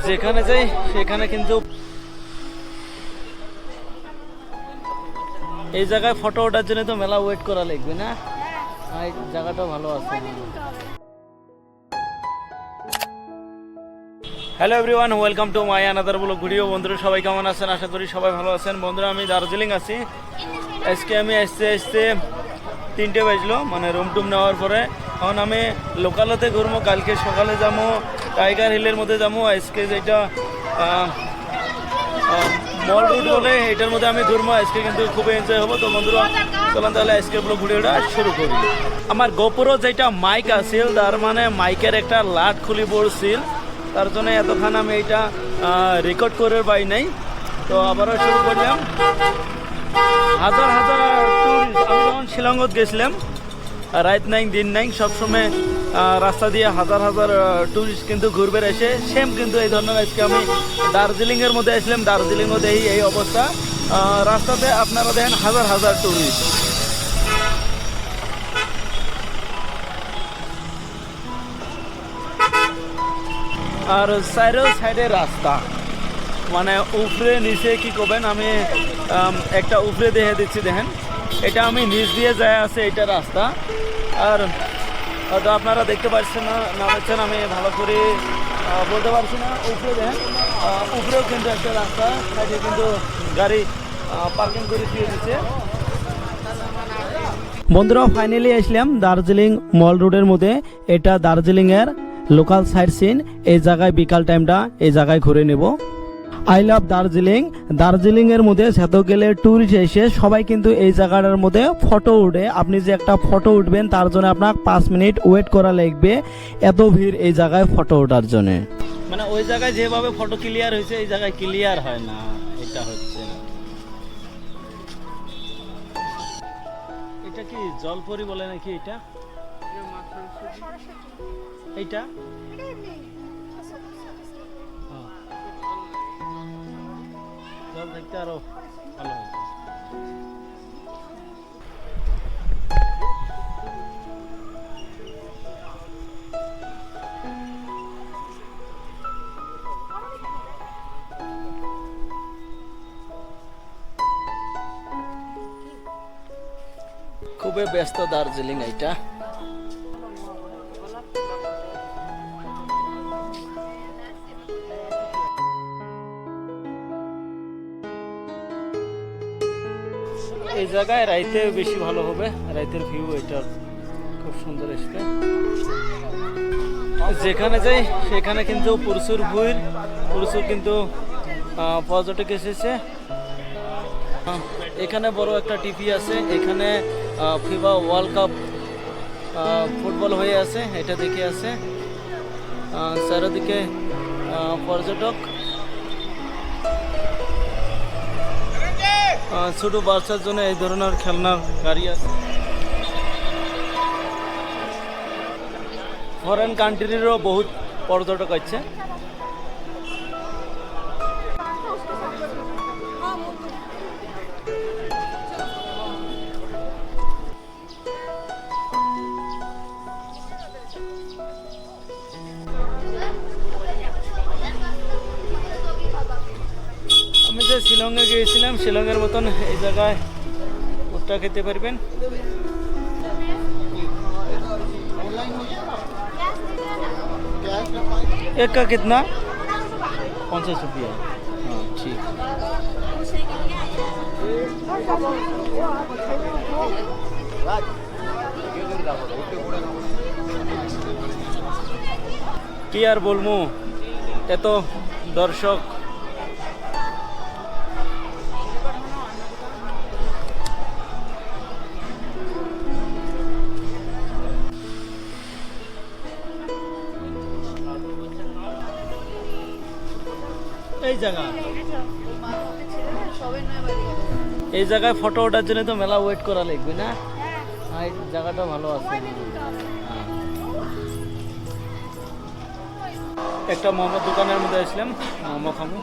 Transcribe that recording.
যেখানে যাই সেখানে কিন্তু এই জায়গায় ফটো ওঠার জন্য তো মেলা ওয়েট করা লাগবে না। এই জায়গাটা ভালো আছে। Hello everyone, welcome to my another blog video. বন্ধুরা সবাই কেমন আছেন? আশা করি সবাই ভালো আছেন। বন্ধুরা আমি দার্জিলিং আছি। আজকে আমি আসতে 3টে বাজলো, মানে রুম টুম নেওয়ার পরে। এখন আমি লোকালতে ঘুরবো, কালকে সকালে যাবো টাইগার হিলের মধ্যে যাবো। আজকে যেটা মল রুট বলে এটার মধ্যে আমি ঘুরবো। আজকে কিন্তু খুবই এনজয় হবো। তো বন্ধুরা চলেন তাহলে আজকে ব্লগ ভিডিওটা শুরু করি। আমার গোপুরও যেটা মাইক আছিল, তার মানে মাইকের একটা লাট খুলি পড়ছিল, তার জন্য এতক্ষণ আমি এইটা রেকর্ড করে পাই নাই। তো আবারও শুরু করলাম। হাজার হাজার টুরিস্ট, আমি যখন শিলংত গেছিলাম রাত নাই দিন নাই, সবসময় রাস্তা দিয়ে হাজার হাজার টুরিস্ট কিন্তু ঘুরবে এসে। সেম কিন্তু এই ধরনের আজকে আমি দার্জিলিংয়ের মধ্যে আসলাম। দার্জিলিংও দেখি এই অবস্থা, রাস্তাতে আপনারা দেখেন হাজার হাজার টুরিস্ট। আর সাইডে রাস্তা, মানে উপরে নিচে কি করবেন, আমি একটা উপরে দেখে দিচ্ছি। দেখেন এটা আমি নিচ দিয়ে যায় আছে এটা রাস্তা। আর হয়তো আপনারা দেখতে পাচ্ছেন না পাচ্ছেন, আমি ভালো করে বলতে পারছি না। উপরে দেখেন, উপরেও কিন্তু একটা রাস্তা, সাইডে কিন্তু গাড়ি পার্কিং করে দিয়ে দিচ্ছে। বন্ধুরা ফাইনালি আসলাম দার্জিলিং মল রোডের মধ্যে। এটা দার্জিলিংয়ের লোকাল সাইট সিন। এই জায়গায় বিকাল টাইমটা এই জায়গায় ঘুরে নেব। I love Darjeeling. দার্জিলিংয়ের মধ্যে যত গেলে ট্যুরিস্ট এসে সবাই কিন্তু এই জায়গাটার মধ্যে ফটো উঠে। আপনি যে একটা ফটো উঠবেন তার জন্য আপনার 5 মিনিট ওয়েট করা লাগবে। এত ভিড় এই জায়গায় ফটো ওঠার জন্য। মানে ওই জায়গায় যেভাবে ফটো ক্লিয়ার হয়েছে এই জায়গায় ক্লিয়ার হয় না, এটা হচ্ছে না। এটা কি জলপরি বলে নাকি এটা? এইটা জল দেখতে আরো ভালো হয়েছে। খুবই ব্যস্ত দার্জিলিং এইটা। এই জায়গায় রাইতে বেশি ভালো হবে, রাইতের ভিউ এটা খুব সুন্দর আসবে। যেখানে যাই সেখানে কিন্তু প্রচুর ভিড়, প্রচুর কিন্তু পর্যটক এসেছে। এখানে বড় একটা টিভি আছে, এখানে ফিফা ওয়ার্ল্ড কাপ ফুটবল হয়ে আছে, এটা দেখে আছে। চারিদিকে পর্যটক, ছোট বাচ্চার জন্য এই ধরনের খেলনার গাড়ি আছে। ফরেন কান্ট্রিরও বহুত পর্যটক আছে। আমি যে শিলংয়ে গিয়েছিলাম, শিলংয়ের মতন এই জায়গায় ভুট্টা খেতে পারবেন। एक का कितना? 50 रुपया। हाँ ठीक। কি আর বলবো, এত দর্শক। এই জায়গায় ফটো ওঠার জন্য তো মেলা ওয়েট করা লাগবে না। এই জায়গাটা ভালো আছে। একটা মোমোর দোকানের মধ্যে আসলাম, মোমো খাবো।